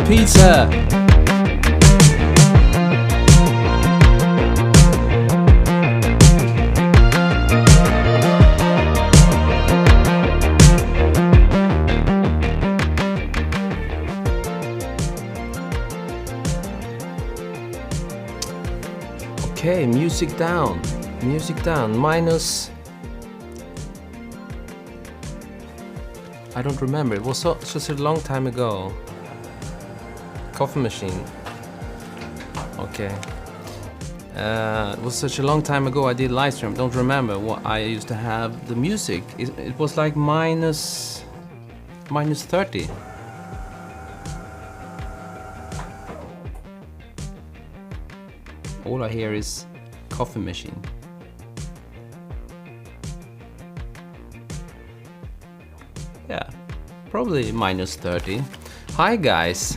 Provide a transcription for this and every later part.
pizza. Okay, music down. Music down. Minus. I don't remember. It was such a long time ago. Coffee machine. Okay. It was such a long time ago I did live stream. Don't remember what I used to have. The music. It was like minus 30. All I hear is coffee machine. Yeah, probably minus 30. Hi guys.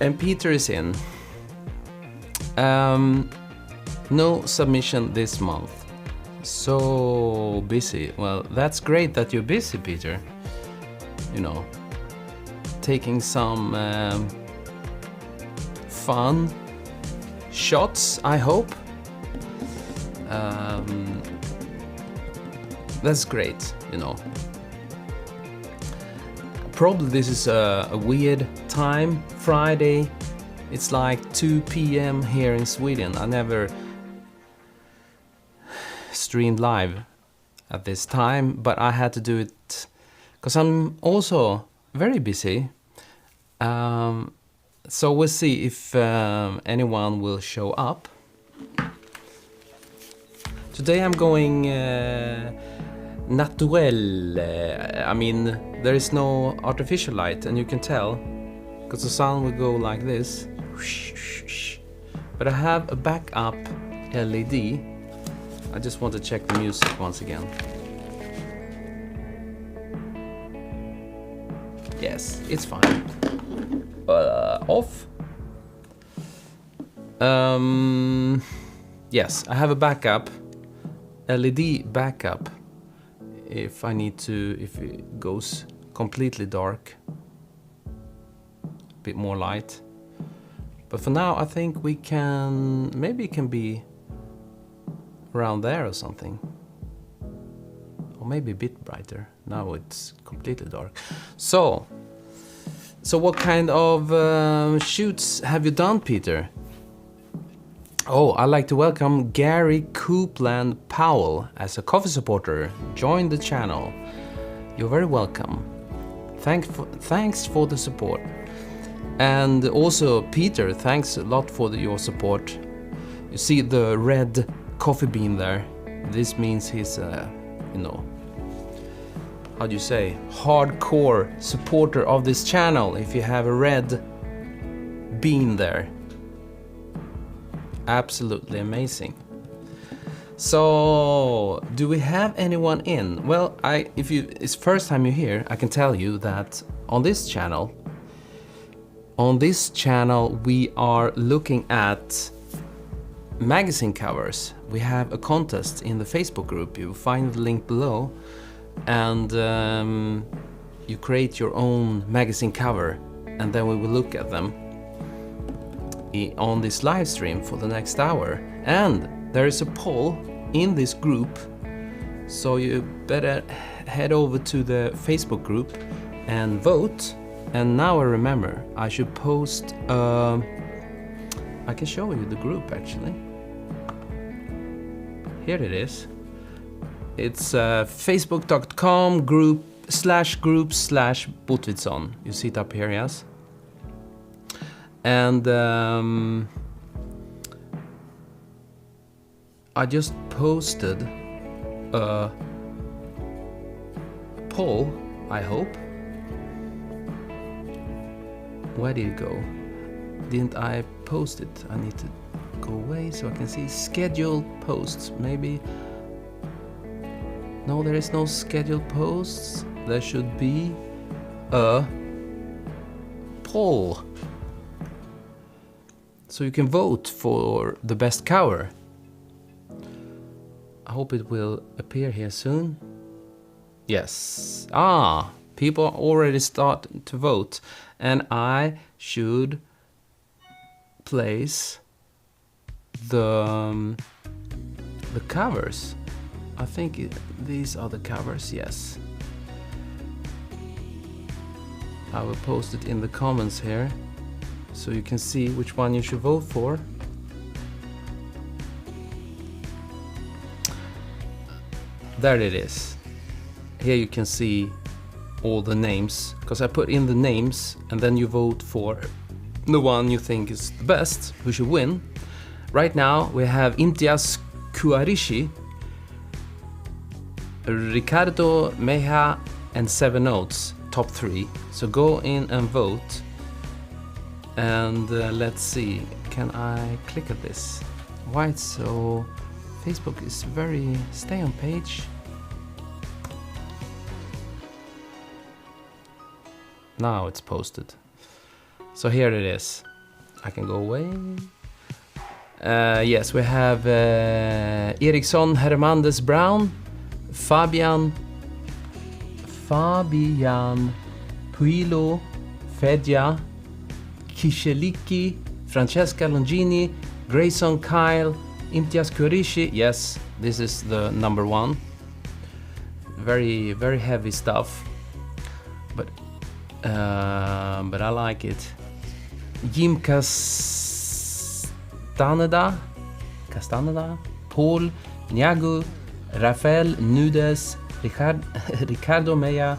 And Peter is in. No submission this month. So busy. Well, that's great that you're busy, Peter. You know, taking some fun shots, I hope. That's great, you know. Probably this is a weird time, Friday. It's like 2 p.m. here in Sweden. I never streamed live at this time, but I had to do it because I'm also very busy. So we'll see if anyone will show up. Today I'm going natural. I mean, there is no artificial light, and you can tell because the sun will go like this. But I have a backup LED. I just want to check the music once again. Yes, it's fine. Off. Yes, I have a backup LED backup if I need to, if it goes completely dark, a bit more light. But for now I think we can, maybe it can be around there or something, or maybe a bit brighter. Now it's completely dark. So what kind of shoots have you done, Peter? Oh, I'd like to welcome Gary Coupland Powell as a coffee supporter. Join the channel. You're very welcome. Thanks for the support. And also, Peter, thanks a lot for your support. You see the red coffee bean there? This means he's you know, how do you say, hardcore supporter of this channel if you have a red bean there. Absolutely amazing. So, do we have anyone in? Well, if it's first time you're here, I can tell you that on this channel we are looking at magazine covers. We have a contest in the Facebook group. You will find the link below, and you create your own magazine cover, and then we will look at them on this live stream for the next hour. And there is a poll in this group, so you better head over to the Facebook group and vote. And now I remember I should post I can show you the group actually. Here it is. It's facebook.com group/Botvidsson. You see it up here, yes? And I just posted a poll, I hope. Where did it go? Didn't I post it? I need to go away so I can see scheduled posts. Maybe. No, there is no scheduled posts. There should be a poll. So you can vote for the best cover. I hope it will appear here soon. Yes. People already start to vote, and I should place the covers. I think these are the covers, yes. I will post it in the comments here, so you can see which one you should vote for. There it is. Here you can see all the names, because I put in the names and then you vote for the one you think is the best, who should win. Right now we have Imtiaz Kuarishi, Ricardo Meja and 7 Notes, top 3. So go in and vote. And let's see, can I click at this? Why it's so... Facebook is very... Stay on page. Now it's posted. So here it is. I can go away. Yes, we have Eriksson Hermandes Brown, Fabian Puilo, Fedja, Kisheliki, Francesca Longini, Grayson Kyle, Imtiaz Kurishi. Yes, this is the number 1. Very, very heavy stuff, but I like it. Jim Castaneda, Paul Niagu, Rafael Nudes, Ricardo Meja,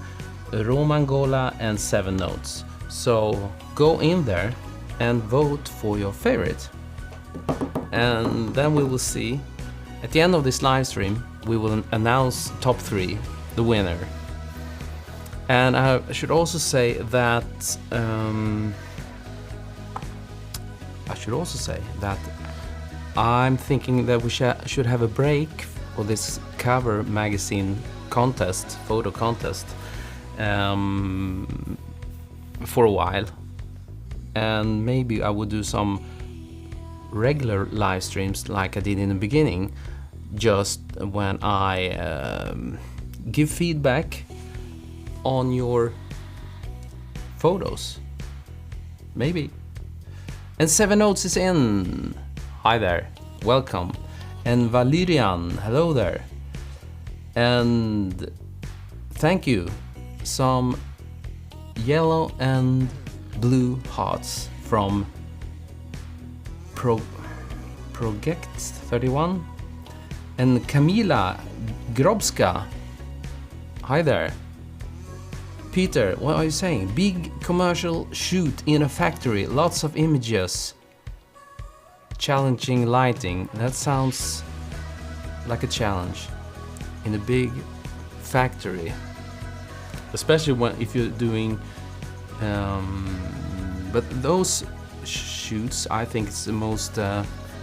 Roman Gola and 7 Notes. So go in there and vote for your favorite. And then we will see, at the end of this live stream, we will announce top 3, the winner. And I should also say that I'm thinking that we should have a break for this cover magazine contest, photo contest, for a while. And maybe I would do some regular live streams like I did in the beginning, just when I give feedback on your photos. Maybe. And 7 Notes is in. Hi there, welcome. And Valerian, hello there. And thank you. Some yellow and blue hearts from Project 31 and Kamila Grobska. Hi there. Peter, what are you saying? Big commercial shoot in a factory, lots of images, challenging lighting. That sounds like a challenge in a big factory, especially if you're doing but those shoots, I think it's the most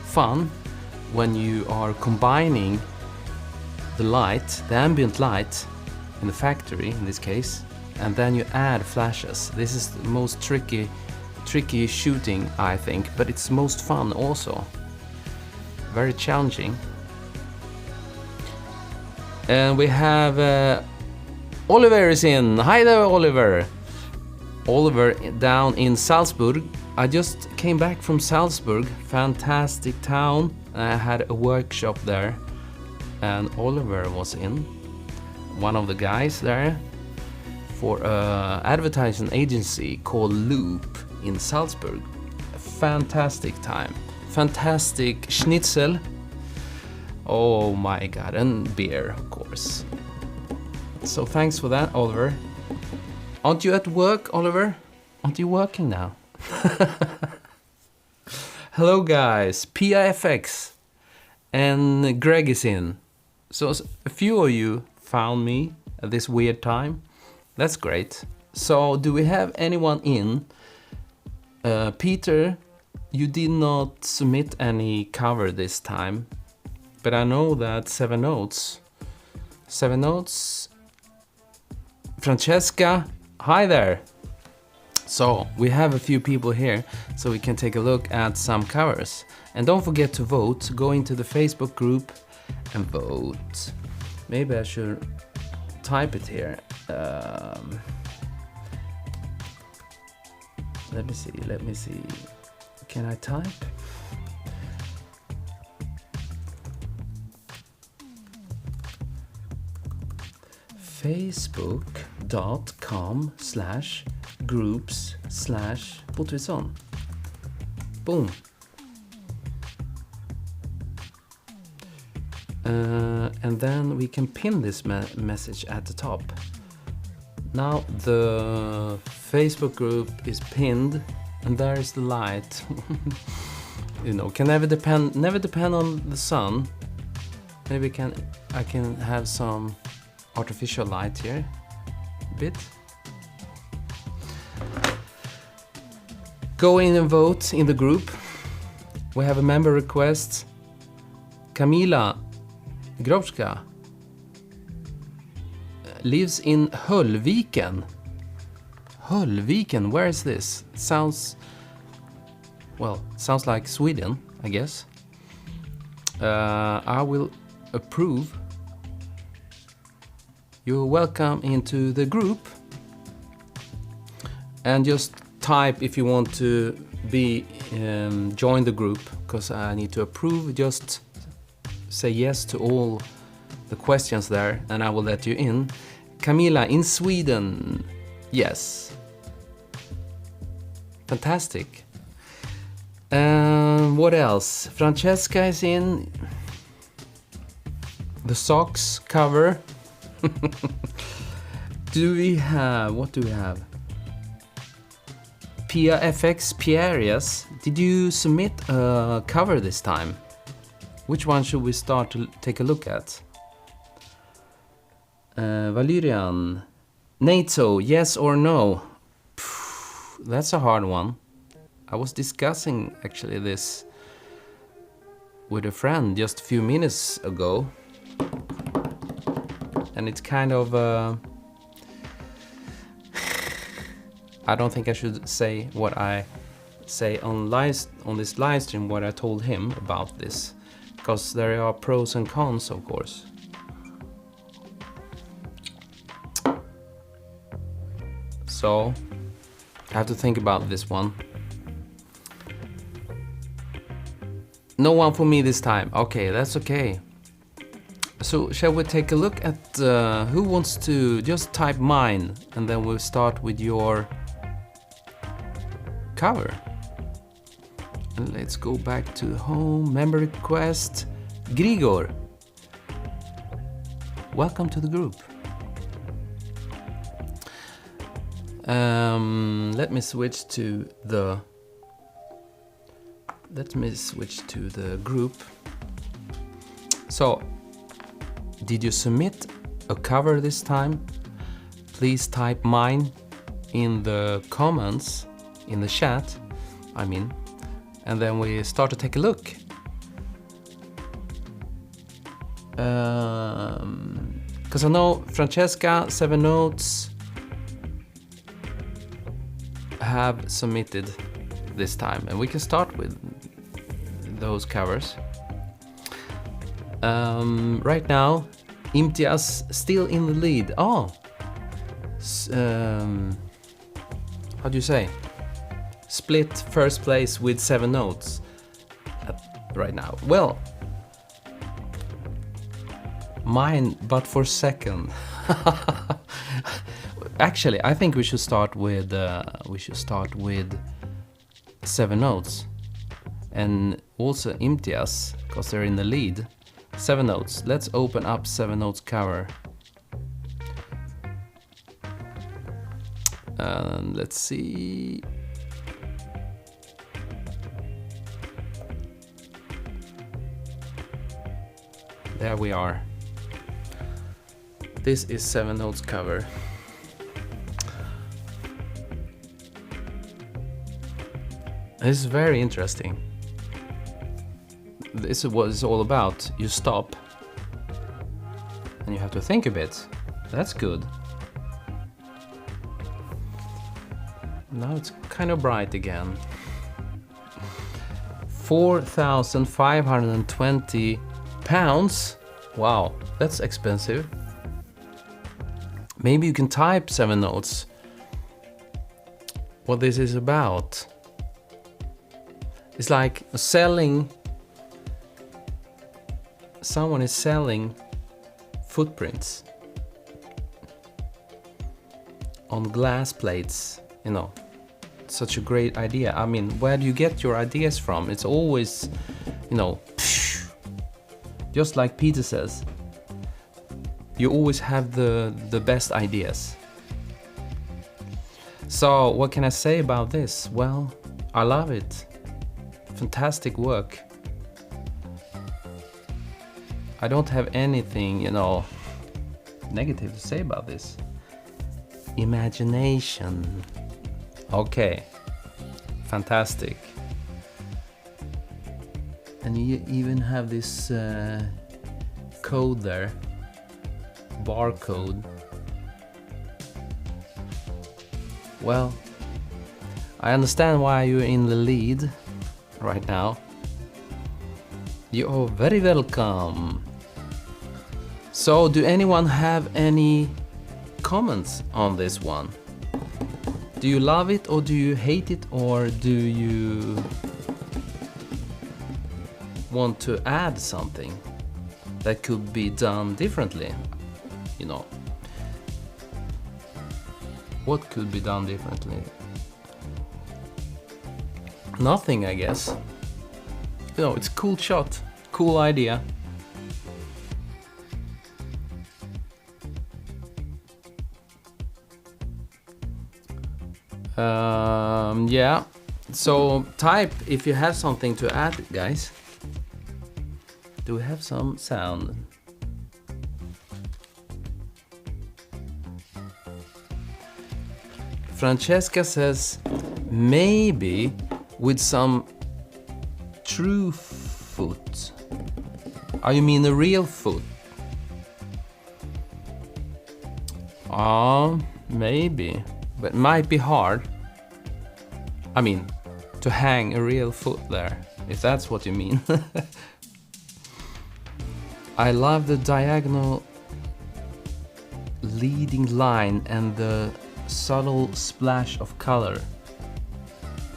fun when you are combining the light, the ambient light in the factory in this case, and then you add flashes. This is the most tricky shooting, I think, but it's most fun also. Very challenging. And we have Oliver is in. Hi there, Oliver. Oliver down in Salzburg. I just came back from Salzburg, fantastic town. I had a workshop there, and Oliver was in, one of the guys there, for an advertising agency called Loop in Salzburg. A fantastic time, fantastic schnitzel. Oh my god, and beer, of course. So thanks for that, Oliver. Aren't you at work, Oliver? Aren't you working now? Hello guys, PIFX and Greg is in. So a few of you found me at this weird time. That's great. So do we have anyone in? Peter, you did not submit any cover this time, but I know that 7 Notes, Francesca, hi there. So we have a few people here, so we can take a look at some covers. And don't forget to vote. Go into the Facebook group and vote. Maybe I should type it here. Let me see. Can I type? Facebook.com/groups/Botvidsson. Boom. And then we can pin this message at the top. Now the Facebook group is pinned, and there is the light. You know, can never depend on the sun. Maybe I can have some artificial light here, a bit. Go in and vote in the group. We have a member request. Camila Growska lives in Höllviken. Höllviken, where is this? Sounds like Sweden, I guess. I will approve. You're welcome into the group. And just type if you want to be join the group, because I need to approve. Just say yes to all the questions there, and I will let you in. Camilla, in Sweden. Yes. Fantastic. What else? Francesca is in. The socks cover. What do we have? Pia FX Pierias, did you submit a cover this time? Which one should we start to take a look at? Valerian, NATO, yes or no? That's a hard one. I was discussing actually this with a friend just a few minutes ago. And it's kind of... I don't think I should say what I say on this live stream, what I told him about this. Because there are pros and cons, of course. So, I have to think about this one. No one for me this time. Okay, that's okay. So, shall we take a look at who wants to just type mine, and then we'll start with your cover. And let's go back to home, member request. Grigor, welcome to the group. Let me switch to the group. So, did you submit a cover this time? Please type mine in the comments, in the chat, I mean, and then we start to take a look. Because I know Francesca, 7 Notes have submitted this time, and we can start with those covers. Right now, Imtiaz still in the lead. Oh, how do you say? Split first place with 7 Notes right now. Well, mine, but for second. Actually, I think we should start with 7 Notes, and also Imtiaz, because they're in the lead. 7 Notes. Let's open up 7 Notes cover. Let's see. There we are. This is 7 Notes cover. This is very interesting. This is what it's all about. You stop and you have to think a bit. That's good. Now it's kind of bright again. 4,520 pounds. Wow, that's expensive. Maybe you can type 7 Notes what this is about. It's like selling. Someone is selling footprints on glass plates, you know. Such a great idea. I mean, where do you get your ideas from? It's always, you know, just like Peter says, you always have the best ideas. So what can I say about this? Well, I love it. Fantastic work. I don't have anything, you know, negative to say about this. Imagination. Okay. Fantastic. And you even have this code there. Barcode. Well, I understand why you're in the lead right now. You are very welcome. So, do anyone have any comments on this one? Do you love it or do you hate it, or do you want to add something that could be done differently? You know, what could be done differently? Nothing, I guess. You know, it's a cool shot, cool idea. Yeah, so type if you have something to add, guys. Do we have some sound? Francesca says maybe with some true foot. Oh, you mean a real foot? Maybe, but it might be hard. I mean, to hang a real foot there, if that's what you mean. I love the diagonal leading line and the subtle splash of color.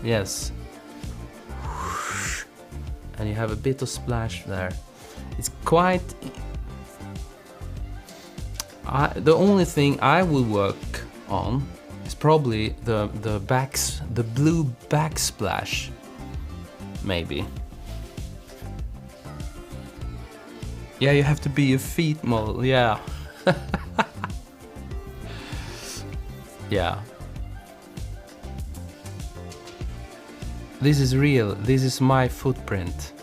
Yes. And you have a bit of splash there. It's quite... the only thing I will work on is probably the blue backsplash, maybe. Yeah, you have to be a feet model, yeah. Yeah. This is real, this is my footprint.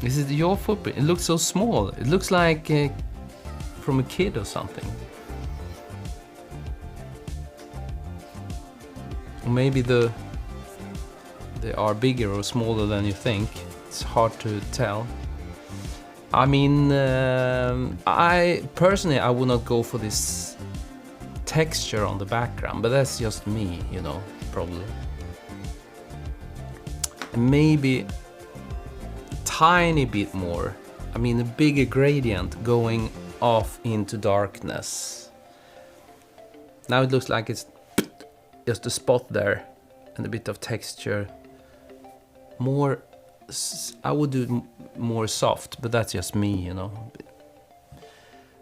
This is your footprint. It looks so small. It looks like from a kid or something. Or maybe they are bigger or smaller than you think. It's hard to tell. I mean, I personally would not go for this texture on the background, but that's just me, you know, probably. And maybe a tiny bit more. I mean, a bigger gradient going off into darkness. Now it looks like it's just a spot there and a bit of texture. More, I would do more soft, but that's just me, you know.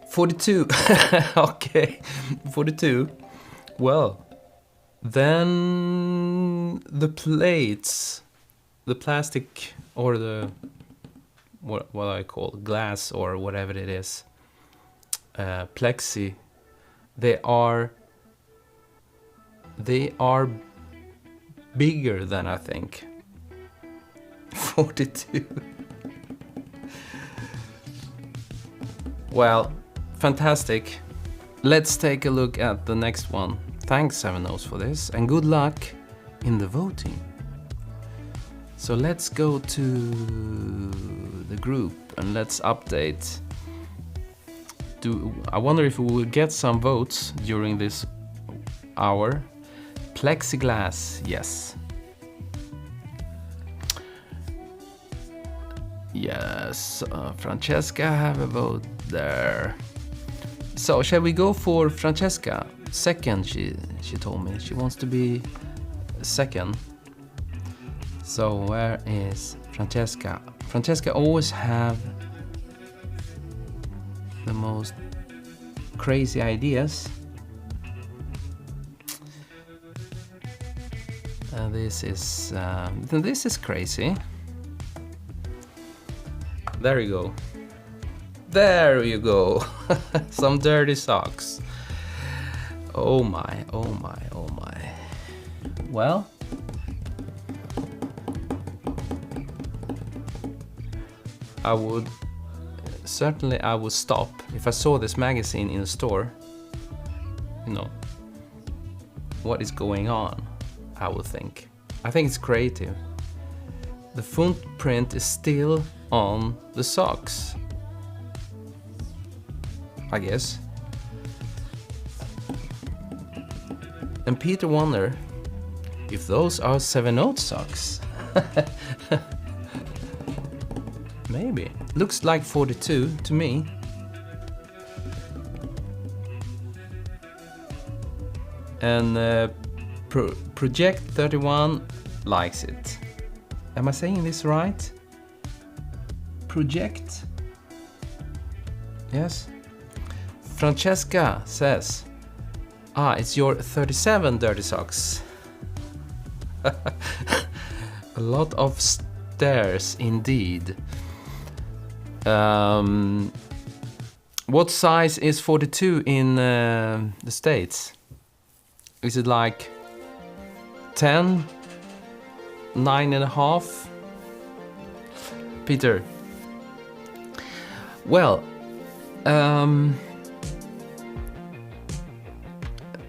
42. Okay, 42. Well, then the plates, the plastic or the what I call glass or whatever it is, plexi, they are bigger than I think. 42. Well, fantastic. Let's take a look at the next one. Thanks, Seven O's, for this, and good luck in the voting. So let's go to the group and let's update. I wonder if we will get some votes during this hour. Plexiglass, yes. Yes, Francesca have a vote there. So shall we go for Francesca? Second, she told me. She wants to be second. So where is Francesca? Francesca always have the most crazy ideas. This is crazy. There you go. There you go. Some dirty socks. Oh my, oh my, oh my. Well, I would stop if I saw this magazine in a store. You know, what is going on? I would think. I think it's creative. The footprint is still on the socks, I guess. And Peter wonder if those are 7/0 socks. Maybe. Looks like 42 to me. And Project 31 likes it. Am I saying this right? Project? Yes. Francesca says, it's your 37 dirty socks. A lot of stairs indeed. What size is 42 in the States? Is it like 10? 9.5? Peter. Well,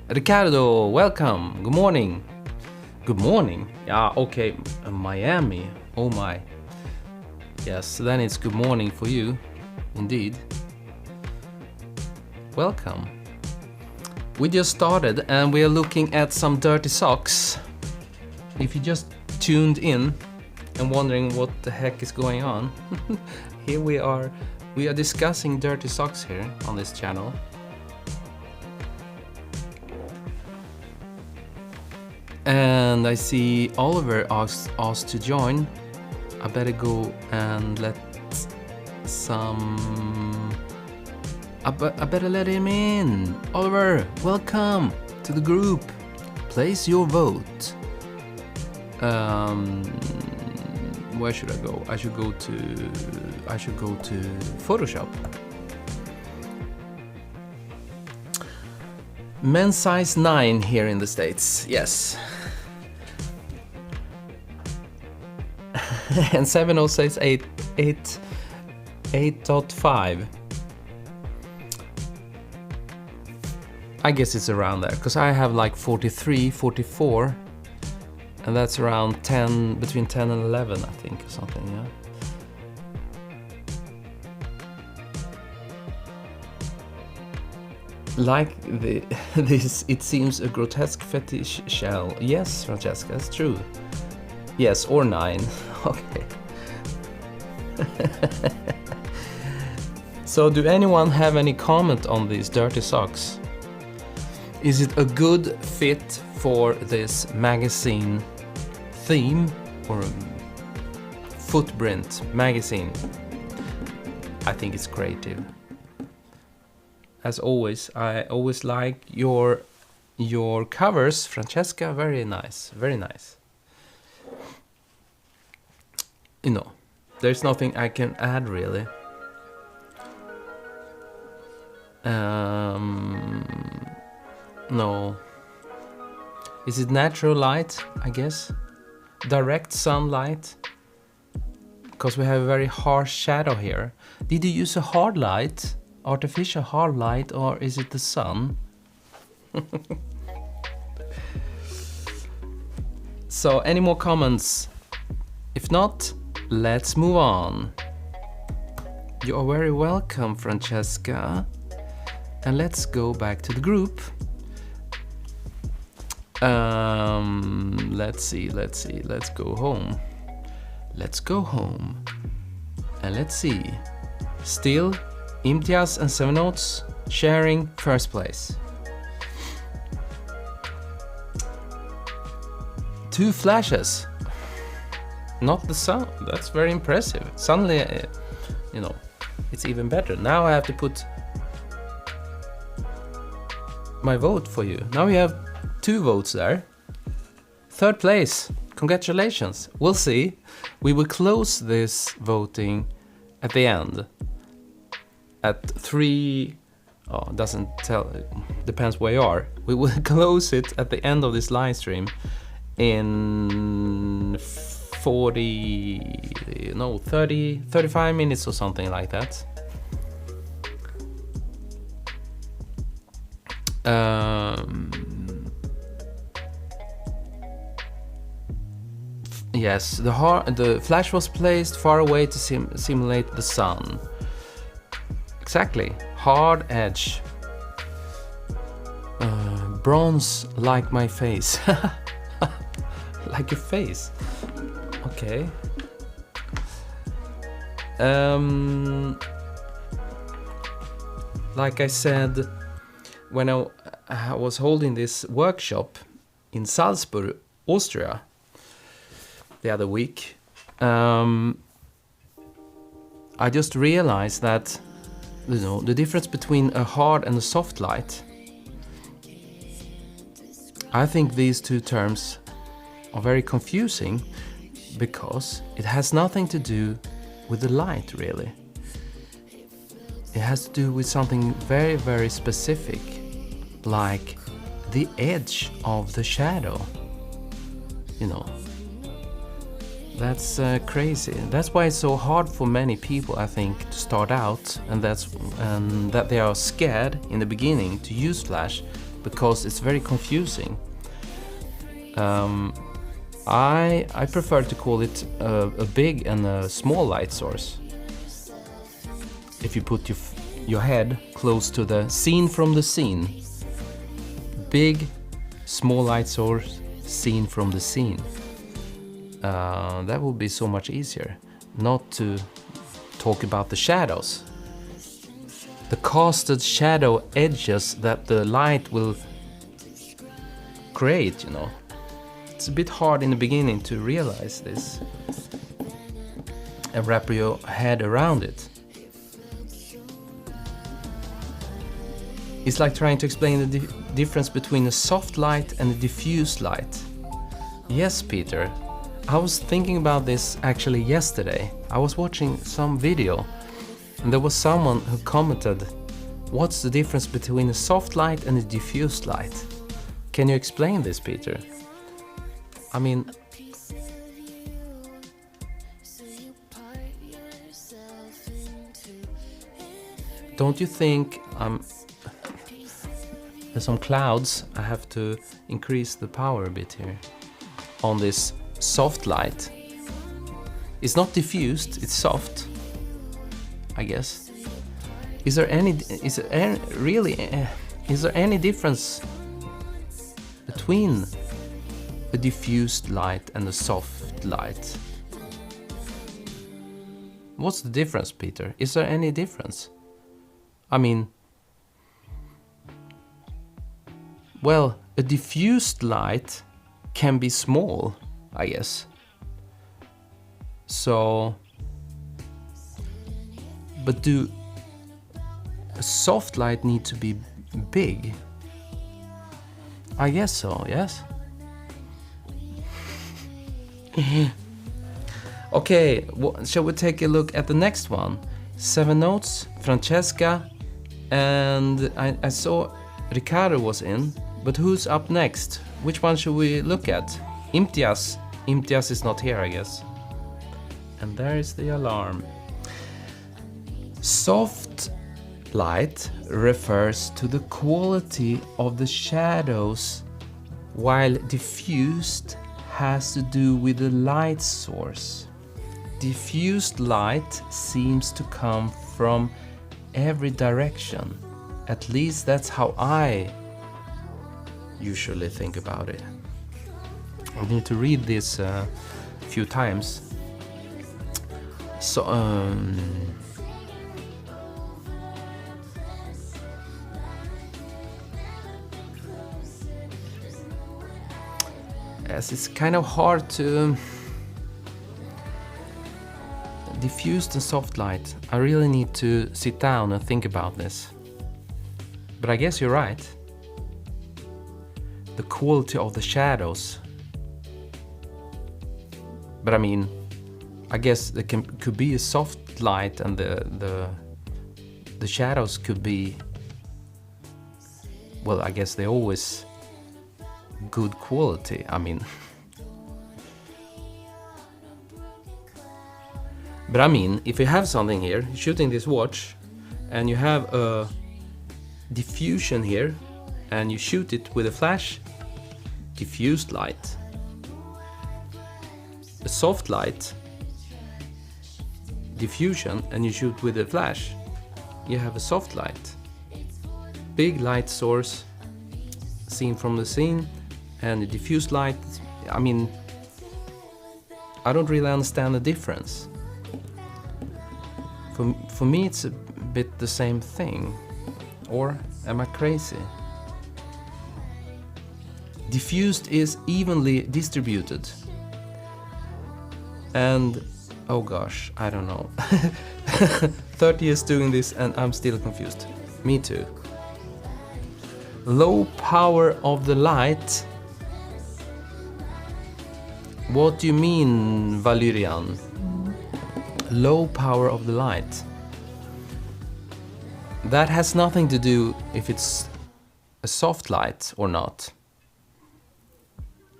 Ricardo, welcome. Good morning. Good morning. Yeah, okay. Miami. Oh my. Yes, then it's good morning for you. Indeed. Welcome. We just started and we are looking at some dirty socks. If you just tuned in and wondering what the heck is going on, here we are. We are discussing dirty socks here on this channel. And I see Oliver asked to join. I better go and let I better let him in. Oliver, welcome to the group. Place your vote. Where should I go? I should go to Photoshop. Men's size 9 here in the States. Yes. And 7/0 says 8.5. I guess it's around there, because I have like 43, 44, and that's around 10, between 10 and 11, I think, or something, yeah. Like this, it seems a grotesque fetish shell. Yes, Francesca, it's true. Yes, or 9. Okay. So, do anyone have any comment on these dirty socks? Is it a good fit for this magazine theme or footprint magazine? I think it's creative. As always, I always like your covers, Francesca. Very nice, very nice. You know, there's nothing I can add really. No. Is it natural light, I guess? Direct sunlight? Because we have a very harsh shadow here. Did you use a hard light? Artificial hard light, or is it the sun? So, any more comments? If not, let's move on. You are very welcome, Francesca. And let's go back to the group. Let's see, let's go home. Let's go home. And let's see. Still, Imtiaz and 7/0 sharing first place. 2 flashes. Not the sun. That's very impressive. Suddenly, you know, it's even better. Now I have to put my vote for you. Now we have 2 votes there. 3rd place. Congratulations. We'll see. We will close this voting at the end. At 3... Oh, doesn't tell. Depends where you are. We will close it at the end of this live stream in 35 minutes or something like that. Yes, the flash was placed far away to simulate the sun. Exactly. Hard edge. Bronze like my face. Like your face. Okay. Like I said, when I was holding this workshop in Salzburg, Austria, the other week, I just realized that, you know, the difference between a hard and a soft light. I think these 2 terms are very confusing because it has nothing to do with the light, really. It has to do with something very, very specific, like the edge of the shadow. You know, that's crazy. That's why it's so hard for many people, I think, to start out, and that they are scared in the beginning to use flash because it's very confusing. I prefer to call it a big and a small light source. If you put your head close to the scene from the scene. Big, small light source, scene from the scene. That would be so much easier. Not to talk about the shadows. The casted shadow edges that the light will create, you know. It's a bit hard in the beginning to realize this and wrap your head around it. It's like trying to explain the difference between a soft light and a diffuse light. Yes, Peter. I was thinking about this actually yesterday. I was watching some video and there was someone who commented, what's the difference between a soft light and a diffuse light? Can you explain this, Peter? I mean, don't you think there's some clouds? I have to increase the power a bit here on this soft light. It's not diffused, it's soft, I guess. Is there any difference between a diffused light and a soft light? What's the difference, Peter? Is there any difference? I mean, well, a diffused light can be small, I guess. So, but do a soft light need to be big? I guess so, yes. Okay, shall we take a look at the next one? 7 Notes, Francesca, and I saw Ricardo was in, but who's up next? Which one should we look at? Imtiaz. Imtiaz is not here, I guess. And there is the alarm. Soft light refers to the quality of the shadows, while diffused has to do with the light source. Diffused light seems to come from every direction. At least that's how I usually think about it. I need to read this a few times. So, as it's kind of hard to diffused and soft light. I really need to sit down and think about this. But I guess you're right. The quality of the shadows. But I mean, I guess there could be a soft light and the shadows could be, well, I guess they're always good quality. I mean, but I mean, if you have something here, you're shooting this watch, and you have a diffusion here, and you shoot it with a flash, diffused light, a soft light, diffusion, and you shoot with a flash, you have a soft light. Big light source seen from the scene, and the diffused light. I mean, I don't really understand the difference. For me it's a bit the same thing. Or am I crazy? Diffused is evenly distributed. And oh gosh, I don't know. 30 years doing this and I'm still confused. Me too. Low power of the light. What do you mean, Valerian? Low power of the light. That has nothing to do if it's a soft light or not.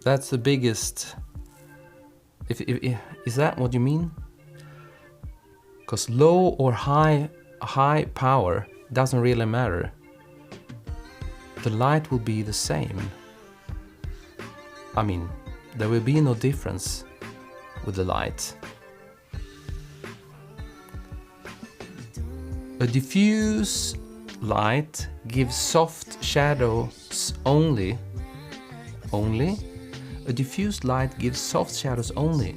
That's the biggest. Is that what you mean? Because low or high power doesn't really matter. The light will be the same. I mean, there will be no difference with the light. A diffuse light gives soft shadows only. Only? A diffused light gives soft shadows only.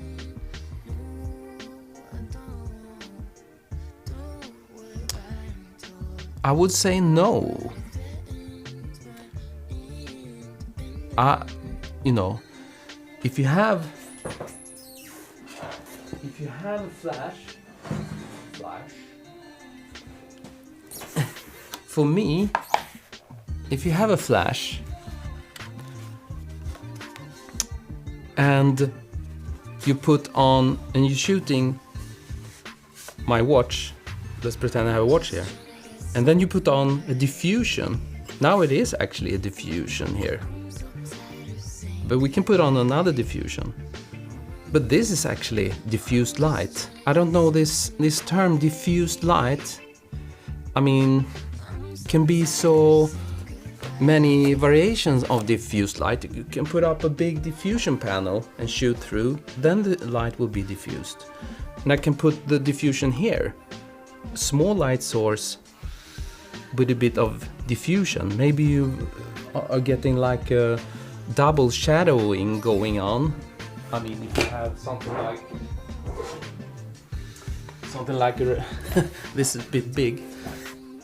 I would say no. You know, if you have a flash, for me, if you have a flash and you put on, and you're shooting my watch, let's pretend I have a watch here, and then you put on a diffusion. Now it is actually a diffusion here, but we can put on another diffusion. But this is actually diffused light. I don't know this term diffused light. I mean, can be so many variations of diffused light. You can put up a big diffusion panel and shoot through, then the light will be diffused. And I can put the diffusion here, a small light source with a bit of diffusion. Maybe you are getting like a double shadowing going on. I mean, if you have something like this is a bit big.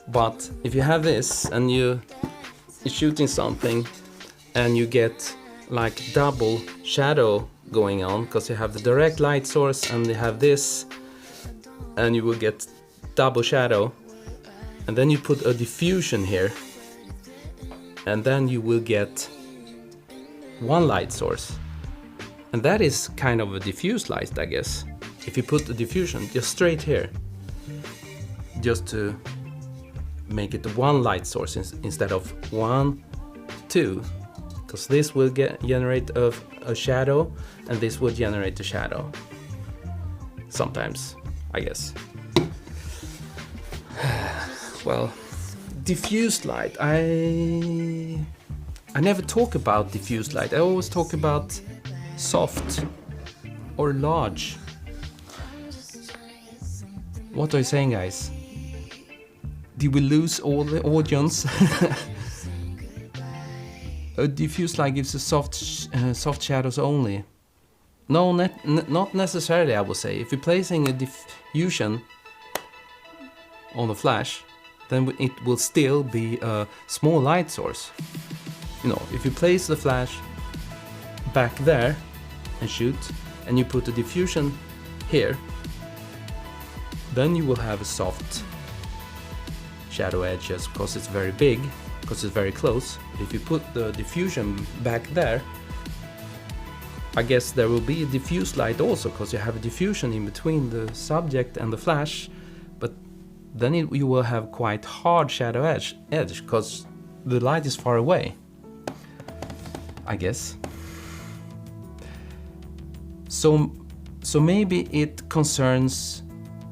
But if you have this and you're shooting something and you get like double shadow going on, because you have the direct light source and you have this, and you will get double shadow, and then you put a diffusion here, and then you will get one light source, and that is kind of a diffused light, I guess. If you put the diffusion just straight here, just to make it one light source instead of 1, 2, because this will generate a shadow and this will generate a shadow sometimes, I guess. Well, diffused light, I never talk about diffused light. I always talk about soft or large. What are you saying, guys? Did we lose all the audience? A diffuse light gives a soft shadows only. No, not necessarily, I would say. If you're placing a diffusion on the flash, then it will still be a small light source. You know, if you place the flash back there and shoot, and you put the diffusion here, then you will have a soft shadow edges because it's very big, because it's very close. If you put the diffusion back there, I guess there will be a diffuse light also, because you have a diffusion in between the subject and the flash, but then you will have quite hard shadow edge because the light is far away, I guess. So maybe it concerns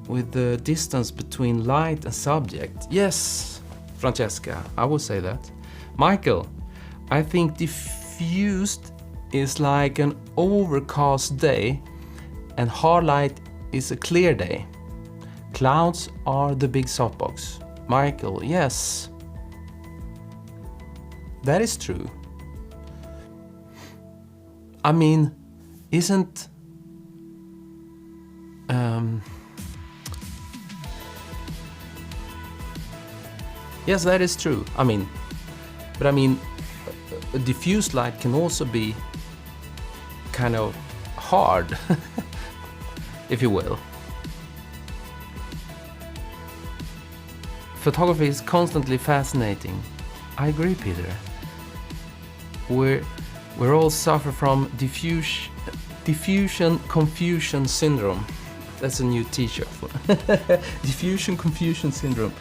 with the distance between light and subject. Yes, Francesca, I would say that. Michael, I think diffused is like an overcast day and hard light is a clear day. Clouds are the big softbox. Michael, yes. That is true. I mean, isn't yes, that is true. I mean, but I mean, a diffuse light can also be kind of hard, if you will. Photography is constantly fascinating. I agree, Peter. We're all suffer from diffusion confusion syndrome. That's a new t-shirt. Diffusion confusion syndrome.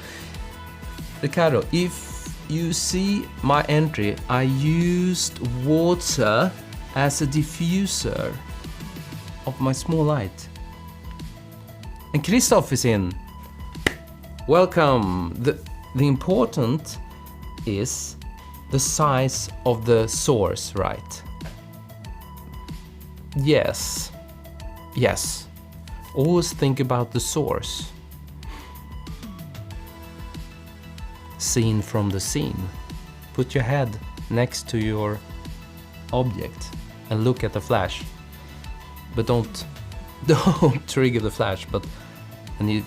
Ricardo, if you see my entry, I used water as a diffuser of my small light. And Christoph is in. Welcome. The important is the size of the source, right? Yes. Yes. Always think about the source. Scene from the scene. Put your head next to your object and look at the flash. But don't trigger the flash, but and you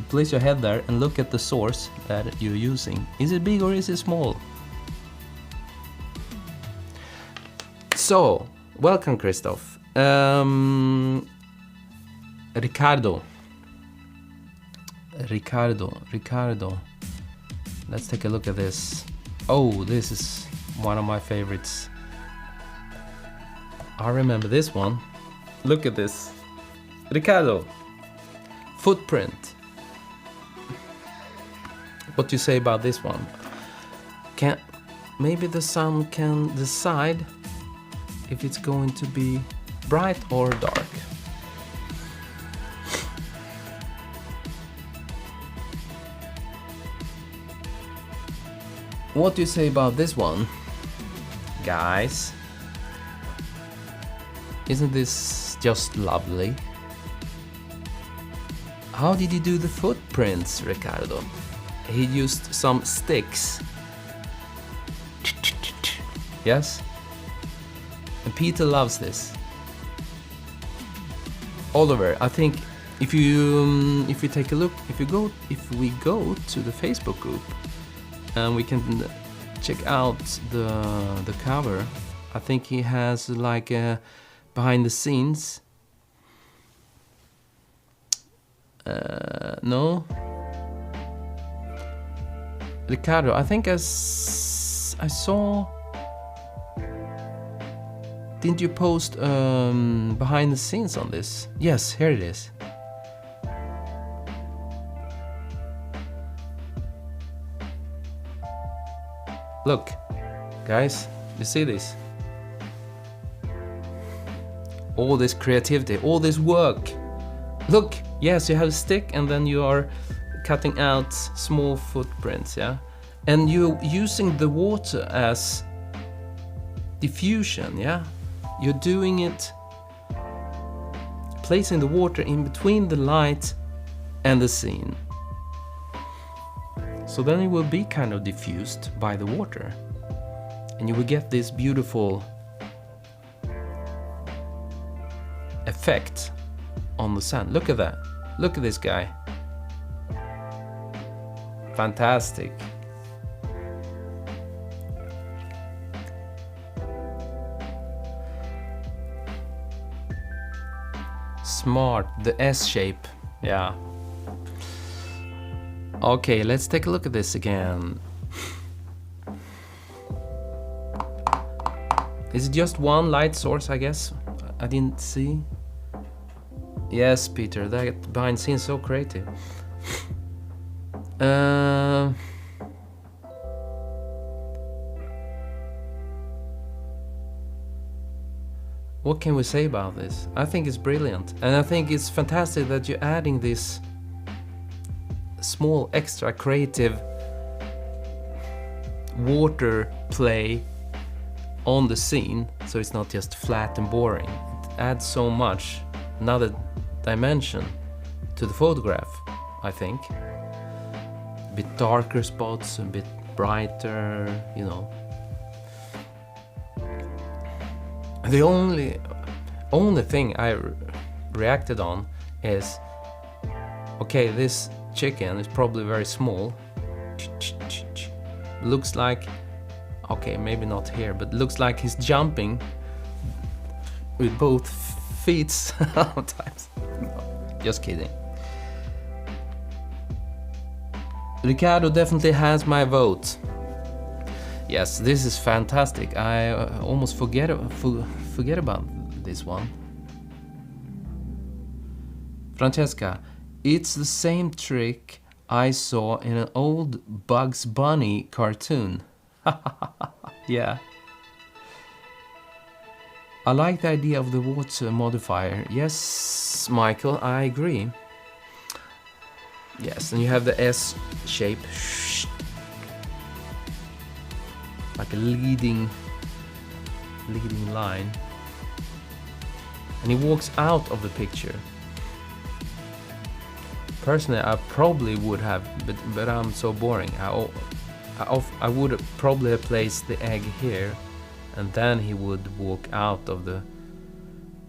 place your head there and look at the source that you're using. Is it big or is it small? So, welcome Christoph. Ricardo. Let's take a look at this. Oh, this is one of my favorites. I remember this one. Look at this. Ricardo. Footprint. What do you say about this one? Maybe the sun can decide if it's going to be bright or dark. What do you say about this one, guys? Isn't this just lovely? How did he do the footprints, Ricardo? He used some sticks. Yes? And Peter loves this. Oliver, I think if you take a look, if we go to the Facebook group, and we can check out the cover. I think he has like a behind the scenes. No, Ricardo. I think I saw. Didn't you post behind the scenes on this? Yes, here it is. Look, guys, you see this? All this creativity, all this work. Look, yes, you have a stick and then you are cutting out small footprints, yeah? And you're using the water as diffusion, yeah? You're doing it, placing the water in between the light and the scene. So then it will be kind of diffused by the water. And you will get this beautiful effect on the sun. Look at that. Look at this guy. Fantastic. Smart, the S shape, yeah. Okay, let's take a look at this again. Is it just one light source, I guess? I didn't see. Yes, Peter, that behind scenes so creative. What can we say about this? I think it's brilliant, and I think it's fantastic that you're adding this small extra creative water play on the scene, so it's not just flat and boring. It adds so much, another dimension to the photograph, I think. A bit darker spots, a bit brighter, you know. The only thing I reacted on is, okay, this chicken is probably very small. Looks like, okay, maybe not here, but looks like he's jumping with both feet sometimes. No, just kidding. Ricardo definitely has my vote. Yes, this is fantastic. I almost forget about this one. Francesca, it's the same trick I saw in an old Bugs Bunny cartoon. Yeah. I like the idea of the water modifier. Yes, Michael, I agree. Yes, and you have the S shape. Like a leading line. And he walks out of the picture. Personally, I probably would have, but I'm so boring. I would probably have placed the egg here, and then he would walk out of the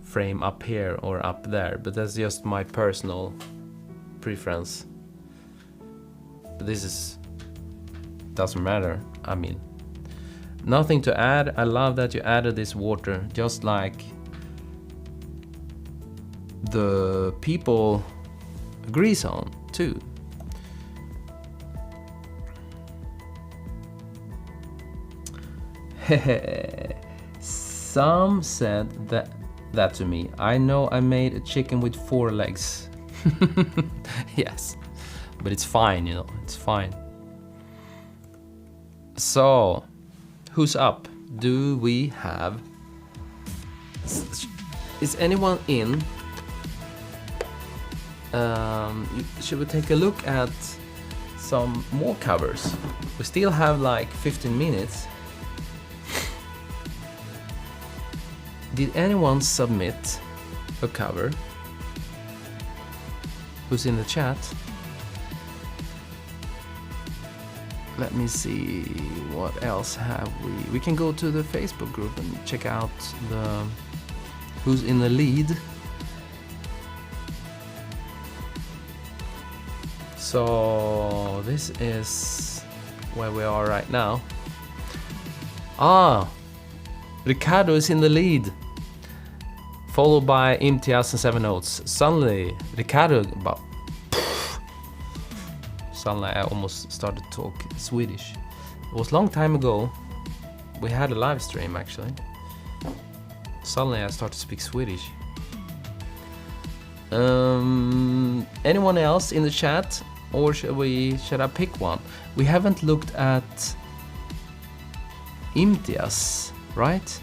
frame up here or up there. But that's just my personal preference. But this doesn't matter. I mean, nothing to add. I love that you added this water, just like the people agrees on too. Some said that to me. I know I made a chicken with 4 legs. Yes, but it's fine, you know, it's fine. So, who's up? Do we have... Is anyone in? Should we take a look at some more covers? We still have like 15 minutes. Did anyone submit a cover? Who's in the chat? Let me see, what else have we? We can go to the Facebook group and check out the who's in the lead. So this is where we are right now. Ah, Ricardo is in the lead, followed by Imtiaz and 7 Notes. Suddenly, Ricardo, suddenly I almost started to talk Swedish. It was a long time ago. We had a live stream actually. Suddenly I started to speak Swedish. Anyone else in the chat? Or should I pick one? We haven't looked at Imtiaz, right?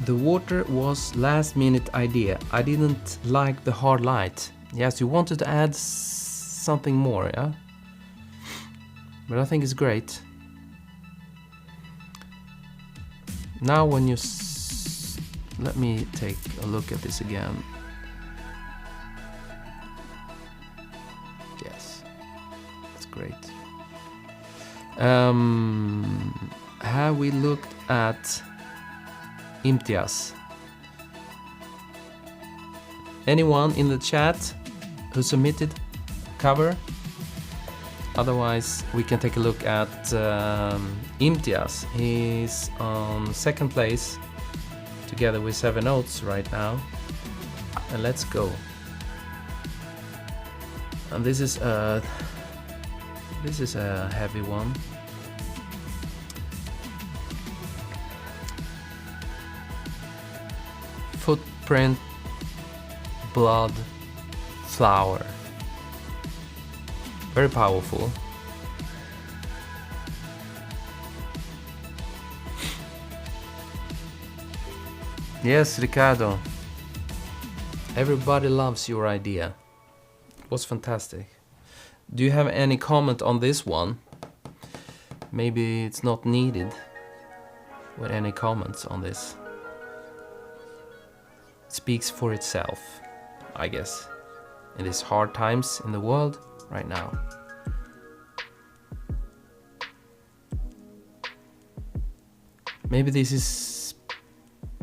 The water was last minute idea. I didn't like the hard light. Yes, you wanted to add something more, yeah? But I think it's great. Now when you... Let me take a look at this again. Yes, that's great. Have we looked at Imtiaz? Anyone in the chat who submitted cover? Otherwise, we can take a look at Imtiaz. He's on second place together with 7 notes right now. And let's go. And this is a heavy one. Footprint, blood, flower. Very powerful. Yes, Ricardo. Everybody loves your idea. It was fantastic. Do you have any comment on this one? Maybe it's not needed with any comments on this. It speaks for itself, I guess, in these hard times in the world right now. Maybe this is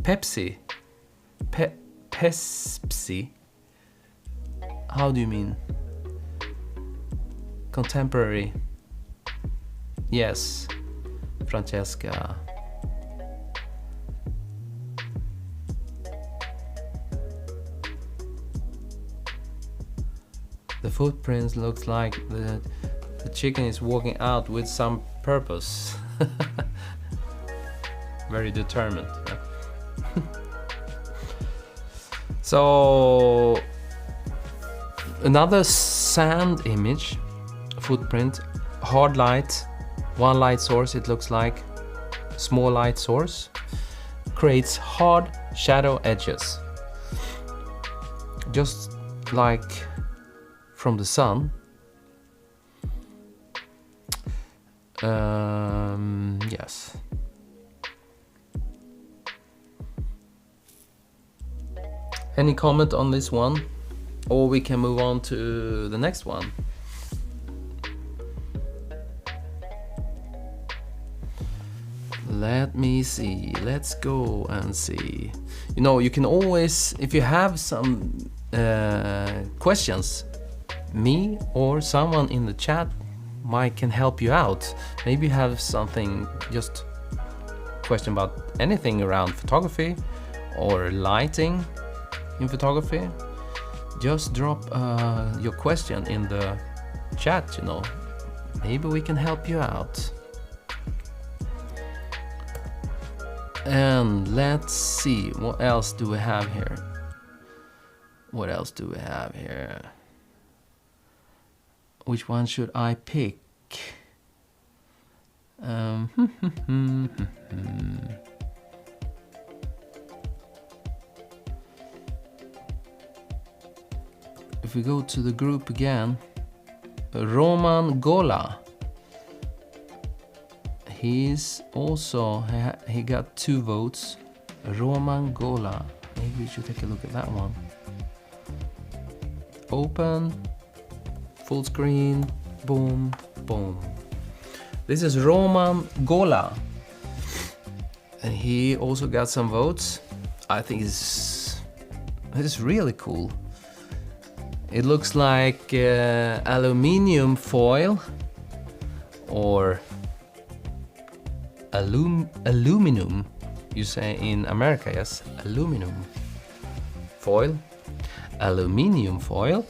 Pepsi. Pepsi. How do you mean? Contemporary. Yes, Francesca. The footprints looks like the chicken is walking out with some purpose. Very determined. Yeah. So another sand image, footprint, hard light, one light source, it looks like, small light source, creates hard shadow edges, just like from the sun. Yes. Any comment on this one? Or we can move on to the next one. Let me see. Let's go and see. You know, you can always, if you have some questions, me or someone in the chat might can help you out. Maybe you have something, just question about anything around photography or lighting in photography. Just drop your question in the chat, you know. Maybe we can help you out. And let's see, what else do we have here? What else do we have here? Which one should I pick? If we go to the group again, Roman Gola. He's also, he got 2 votes. Roman Gola. Maybe we should take a look at that one. Open, full screen, boom, boom. This is Roman Gola. And he also got some votes. I think it's really cool. It looks like aluminium foil or aluminum, you say in America, yes, aluminum foil, aluminium foil,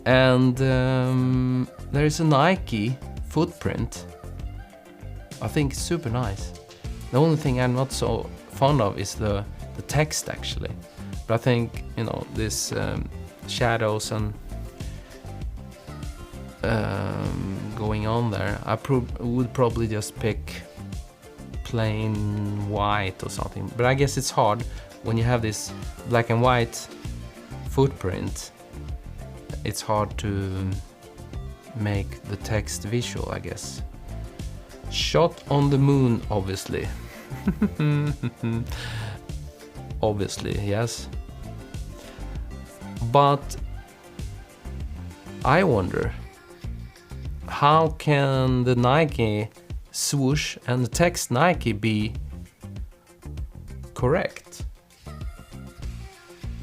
and there is a Nike footprint. I think it's super nice. The only thing I'm not so fond of is the text actually, but I think, you know, this shadows and going on there, I would probably just pick plain white or something, but I guess it's hard when you have this black and white footprint. It's hard to make the text visual, I guess. Shot on the moon, obviously. Obviously, yes. But I wonder, how can the Nike swoosh and the text Nike be correct?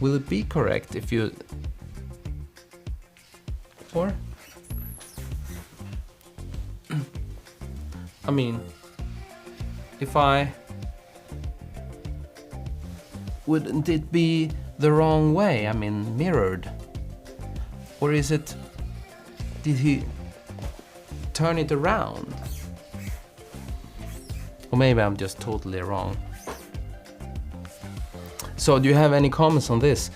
Will it be correct if you... Or? I mean, if I... Wouldn't it be the wrong way? I mean, mirrored? Or is it... Did he turn it around? Or maybe I'm just totally wrong. So, do you have any comments on this?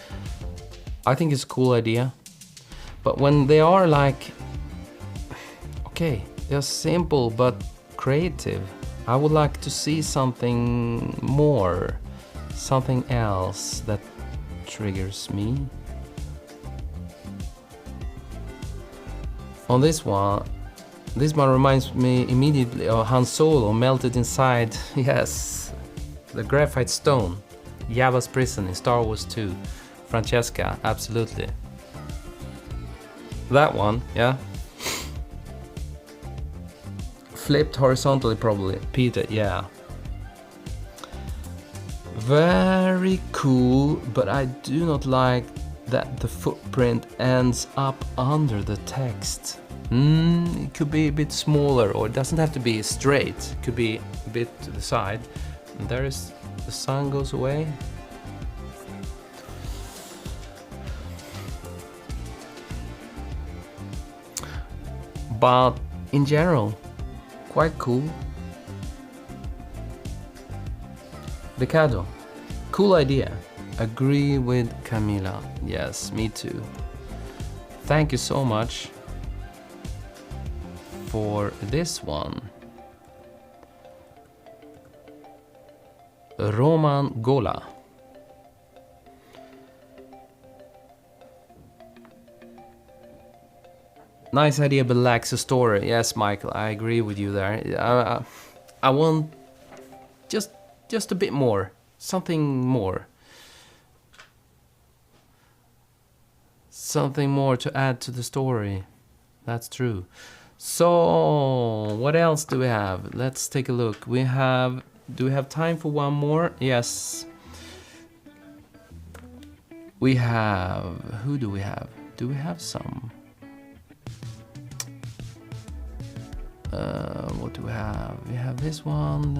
I think it's a cool idea. But when they are like... Okay, they're simple but creative. I would like to see something more. Something else that triggers me. On this one reminds me immediately of Han Solo melted inside, yes, the graphite stone. Jabba's prison in Star Wars 2. Francesca, absolutely. That one, yeah. Flipped horizontally probably. Peter, yeah. Very cool, but I do not like that the footprint ends up under the text. It could be a bit smaller, or it doesn't have to be straight. It could be a bit to the side. And there is, the sun goes away. But in general, quite cool. Ricardo, cool idea. Agree with Camila. Yes, me too. Thank you so much for this one. Roman Gola. Nice idea, but lacks a story. Yes, Michael, I agree with you there. I want just a bit more, something more. Something more to add to the story. That's true. So, what else do we have? Let's take a look. Do we have time for one more? Yes. We have, who do we have? Do we have some? What do we have? We have this one.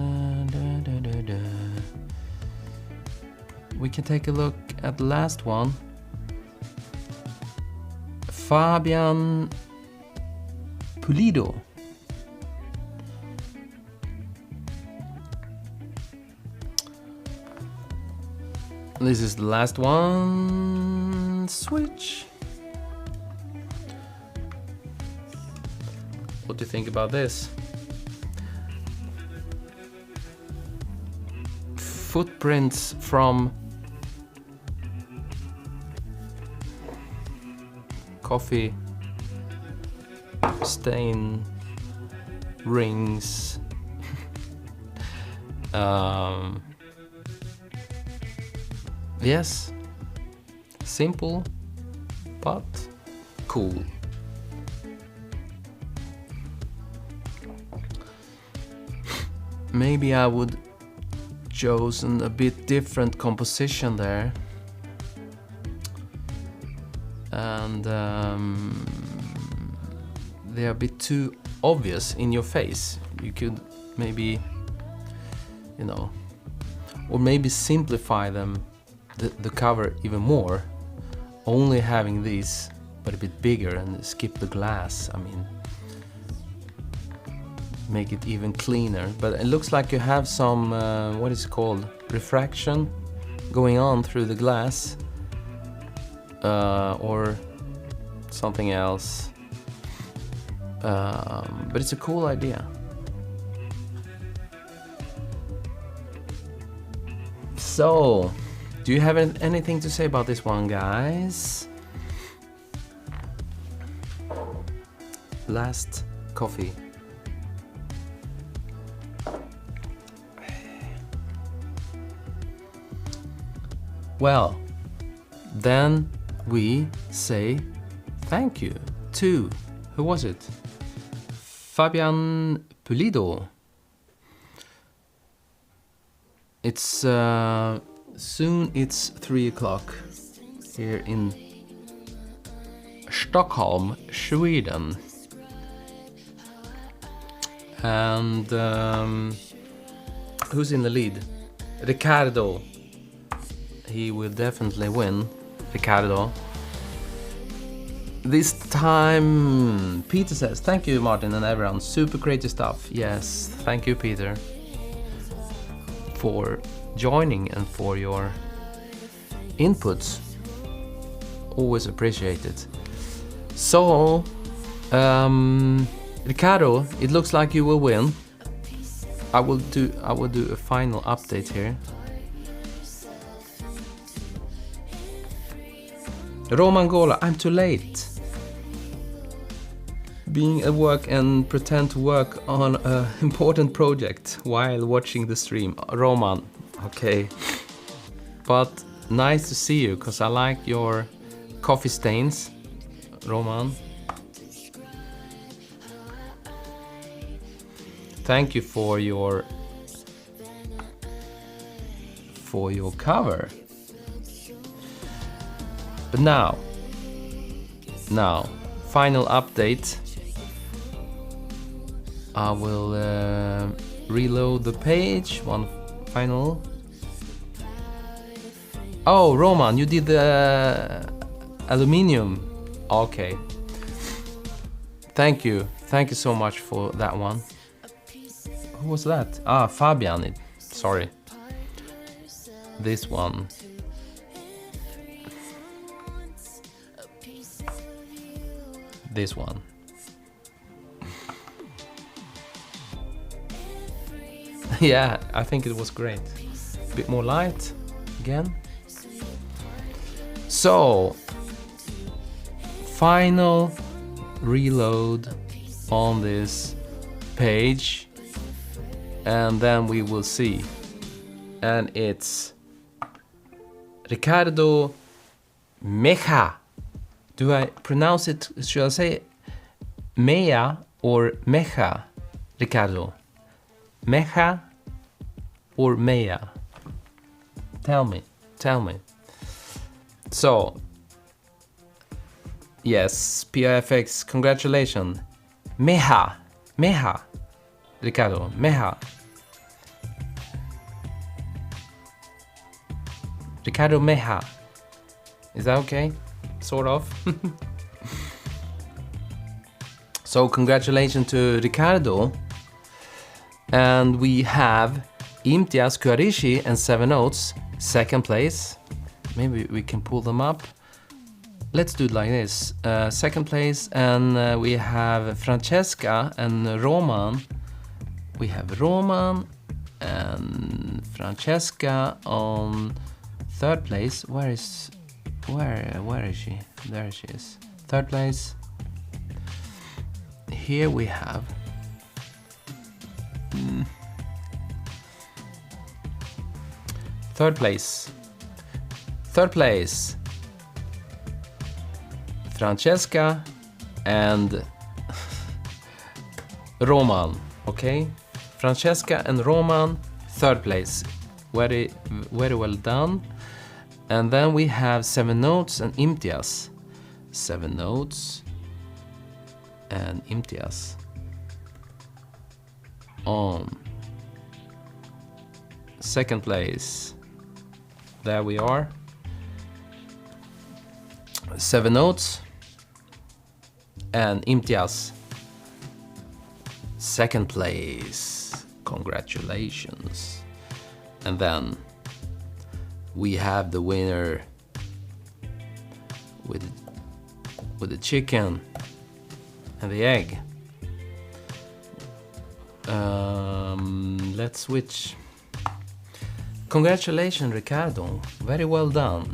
We can take a look at the last one. Fabian Pulido. This is the last one. Switch. What do you think about this? Footprints from coffee stain rings. Yes, simple but cool. Maybe I would chosen a bit different composition there, and they're a bit too obvious in your face. You could maybe, you know, or maybe simplify them, the cover even more, only having these but a bit bigger, and skip the glass. I mean, make it even cleaner. But it looks like you have some what is it called, refraction going on through the glass, or something else, but it's a cool idea. So, do you have anything to say about this one, guys? Last coffee. Well, then we say thank you to, who was it? Fabian Pulido. It's soon it's 3 o'clock here in Stockholm, Sweden. And who's in the lead? Ricardo. He will definitely win. Ricardo. This time, Peter says, thank you, Martin and everyone. Super creative stuff. Yes, thank you, Peter, for joining and for your inputs. Always appreciated. So, Ricardo, it looks like you will win. I will do a final update here. Roman Gola, I'm too late. Being at work and pretend to work on an important project while watching the stream. Roman, okay. But nice to see you, because I like your coffee stains, Roman. Thank you for your cover. But now, final update. I will reload the page. One final. Oh, Roman, you did the aluminium. Okay. Thank you so much for that one. Who was that? Ah, Fabian. Sorry. This one. This one. Yeah, I think it was great. A bit more light again. So, final reload on this page, and then we will see. And it's Ricardo Meja. Do I pronounce it, should I say Mea or Meja, Ricardo? Meja or Mea? Tell me. So, yes, PIFX, congratulations. Meja, Ricardo, Meja. Ricardo Meja. Is that okay? Sort of. So congratulations to Ricardo. And we have Imtiaz Kuarishi and 7 Notes, second place. Maybe we can pull them up. Let's do it like this. Second place, and we have Francesca and Roman. We have Roman and Francesca on third place. Where is she? There she is. Third place. Here we have third place, Francesca and Roman. Okay, Francesca and Roman, third place. Very well done. And then we have 7 Notes and Imtiaz. 7 Notes and Imtiaz on second place. There we are. 7 Notes and Imtiaz, second place. Congratulations. And then we have the winner with the chicken and the egg. Let's switch. Congratulations, Ricardo. Very well done.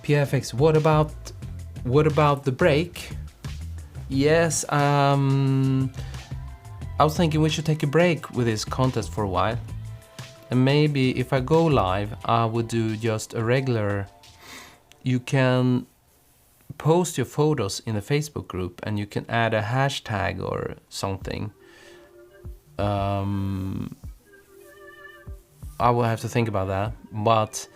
PFX, what about the break? Yes, I was thinking we should take a break with this contest for a while. And maybe if I go live, I would do just a regular. You can post your photos in the Facebook group and you can add a hashtag or something. I will have to think about that, but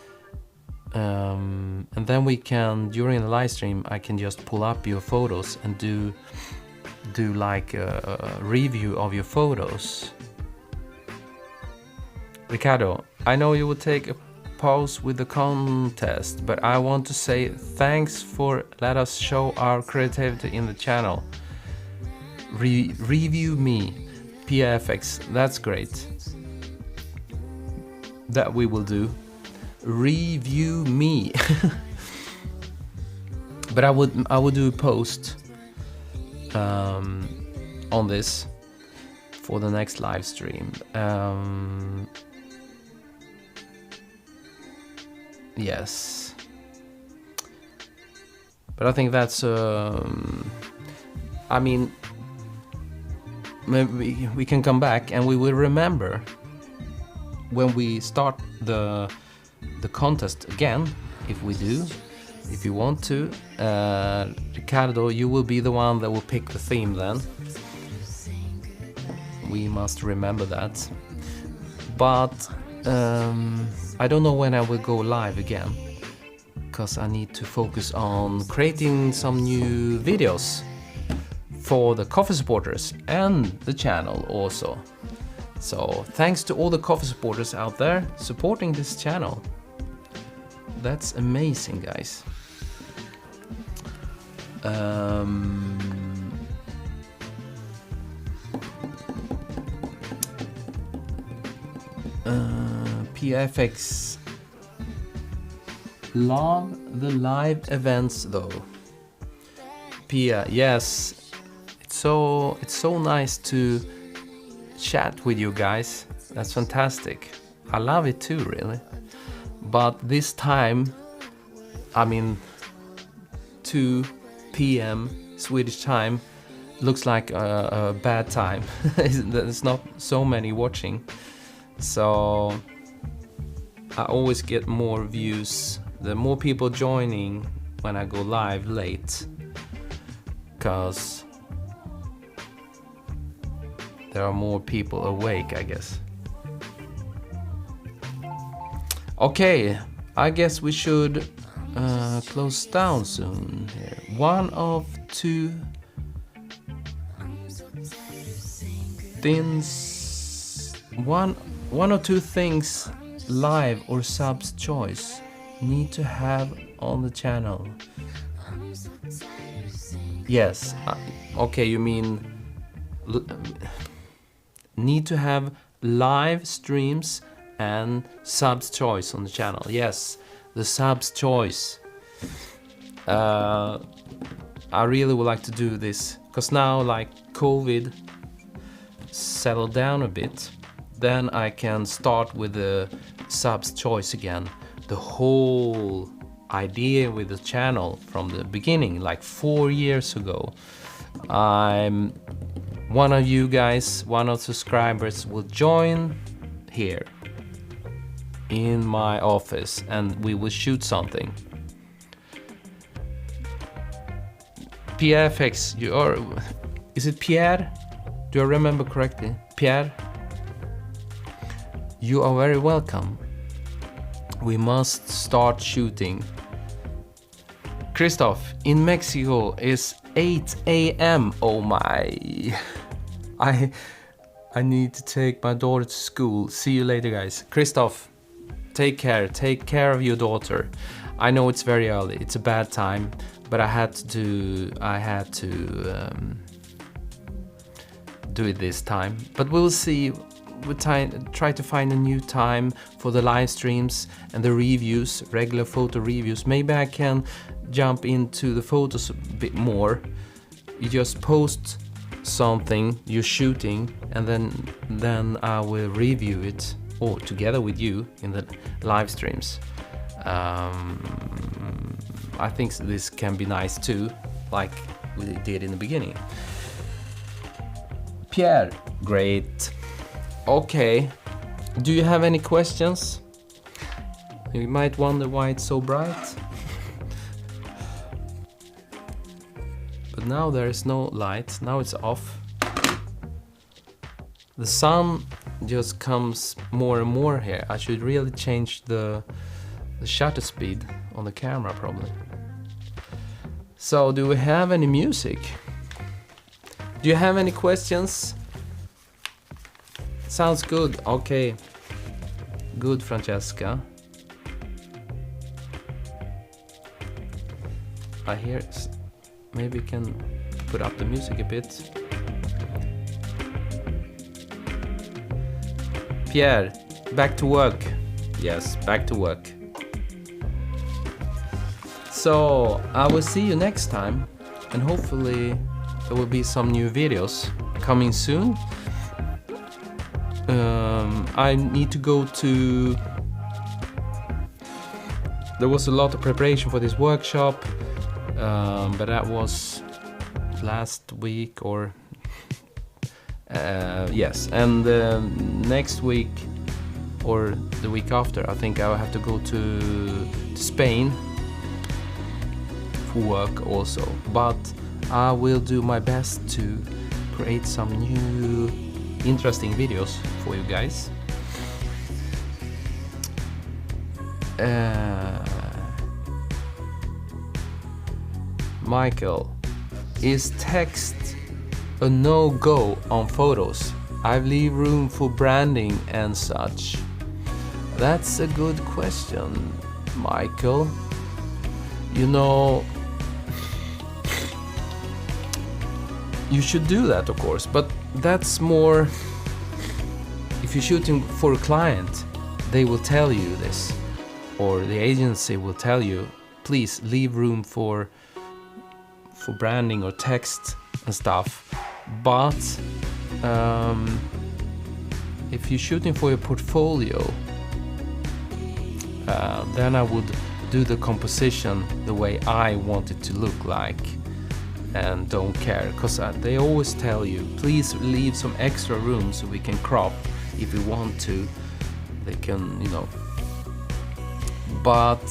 and then we can, during the live stream, I can just pull up your photos and do do like a review of your photos. Ricardo, I know you will take a pause with the contest, but I want to say thanks for let us show our creativity in the channel. Review me, PFX, that's great. That we will do. Review me. But I would do a post on this for the next live stream. Yes, but I think that's I mean, maybe we can come back and we will remember when we start the contest again, if we do. If you want to, Ricardo, you will be the one that will pick the theme then. We must remember that. But I don't know when I will go live again, because I need to focus on creating some new videos for the coffee supporters and the channel also. So thanks to all the coffee supporters out there supporting this channel. That's amazing, guys. PFX, love the live events though. Pia, yes, it's so nice to chat with you guys. That's fantastic. I love it too, really. But this time, I mean, 2 p.m. Swedish time looks like a bad time. There's not so many watching, so I always get more views, the more people joining when I go live late, because there are more people awake, I guess. Okay, I guess we should close down soon here. One or two things live or subs choice need to have on the channel. Yes, okay, you mean need to have live streams and subs choice on the channel. Yes, the subs choice. I really would like to do this, because now like COVID settled down a bit, then I can start with the subs choice again. The whole idea with the channel from the beginning, like 4 years ago. One of you guys, one of the subscribers will join here in my office and we will shoot something. PFX, you are, is it Pierre? Do I remember correctly? Pierre? You are very welcome. We must start shooting. Christoph, in Mexico is 8 a.m. Oh my. I need to take my daughter to school. See you later, guys. Christoph, take care of your daughter. I know it's very early, it's a bad time, but I had to do it this time. But we'll see. We'll try to find a new time for the live streams and the reviews, regular photo reviews. Maybe I can jump into the photos a bit more. You just post something you're shooting and then I will review it or together with you in the live streams. I think this can be nice too, like we did in the beginning. Pierre, great. Okay, do you have any questions? You might wonder why it's so bright. But now there is no light, now it's off. The sun just comes more and more here. I should really change the shutter speed on the camera probably. So do we have any music? Do you have any questions? Sounds good. Okay. Good, Francesca. I hear. Maybe we can put up the music a bit. Pierre, back to work. Yes, back to work. So I will see you next time, and hopefully there will be some new videos coming soon. I need to go to... There was a lot of preparation for this workshop, but that was last week or... yes, and next week or the week after, I think I will have to go to Spain for work also. But I will do my best to create some new interesting videos for you guys. Michael, is text a no-go on photos? I leave room for branding and such. That's a good question, Michael. You know, you should do that, of course, but that's more... If you're shooting for a client, they will tell you this, or the agency will tell you, please leave room for branding or text and stuff. But if you're shooting for your portfolio, then I would do the composition the way I want it to look like, and don't care, because they always tell you, please leave some extra room so we can crop if we want to. They can, you know. But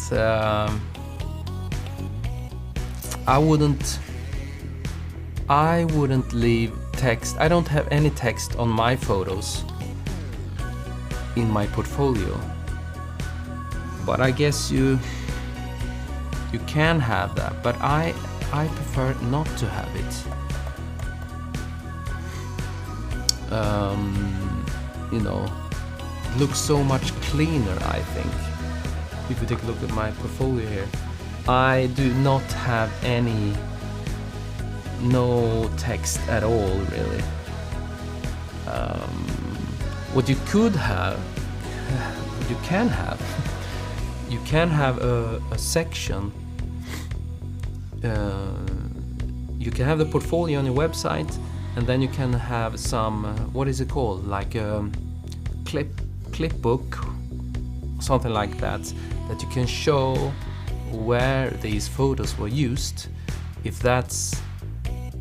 I wouldn't leave text. I don't have any text on my photos in my portfolio, but I guess you can have that, but I prefer not to have it. You know, it looks so much cleaner, I think. If you take a look at my portfolio here, I do not have no text at all, really. What you could have, what you can have, you can have a section. You can have the portfolio on your website, and then you can have some, what is it called, like a clip book, something like that, that you can show where these photos were used. If that's,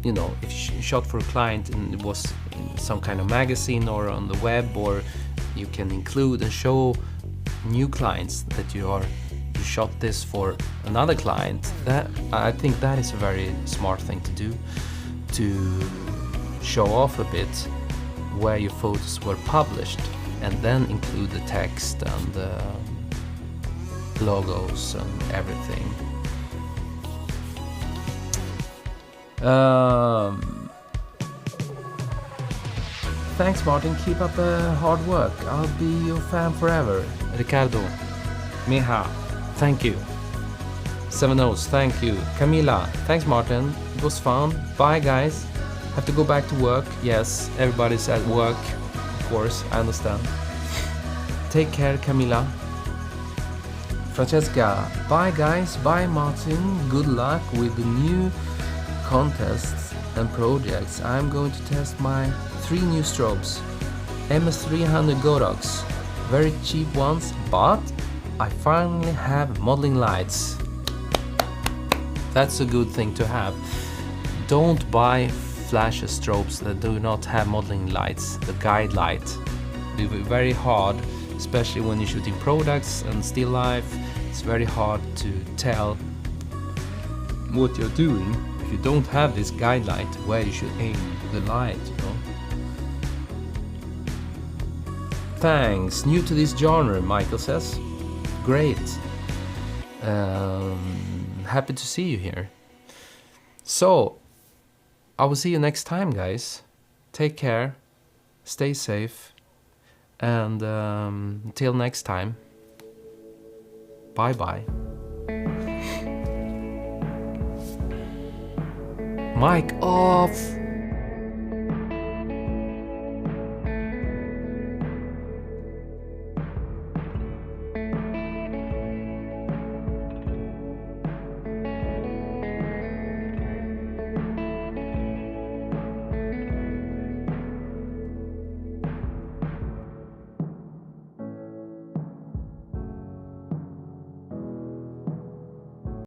you know, if you shot for a client and it was in some kind of magazine or on the web, or you can include and show new clients that you shot this for another client. That, I think that is a very smart thing to do, to show off a bit where your photos were published, and then include the text and the logos and everything. Thanks, Martin. Keep up the hard work. I'll be your fan forever. Ricardo, Miha, thank you. 7 O's, thank you. Camila, thanks, Martin. It was fun. Bye, guys. Have to go back to work. Yes, everybody's at work. Of course, I understand. Take care, Camila. Francesca, bye, guys. Bye, Martin. Good luck with the new contests and projects. I'm going to test my 3 new strobes. MS300 Godox. Very cheap ones, but I finally have modeling lights. That's a good thing to have. Don't buy flashes strobes that do not have modeling lights. The guide light will be very hard, especially when you're shooting products and still life. It's very hard to tell what you're doing if you don't have this guide light where you should aim the light, you know. Thanks. New to this genre, Michael says. Great. Happy to see you here. So, I will see you next time, guys. Take care, stay safe, and until next time, bye bye. Mic off!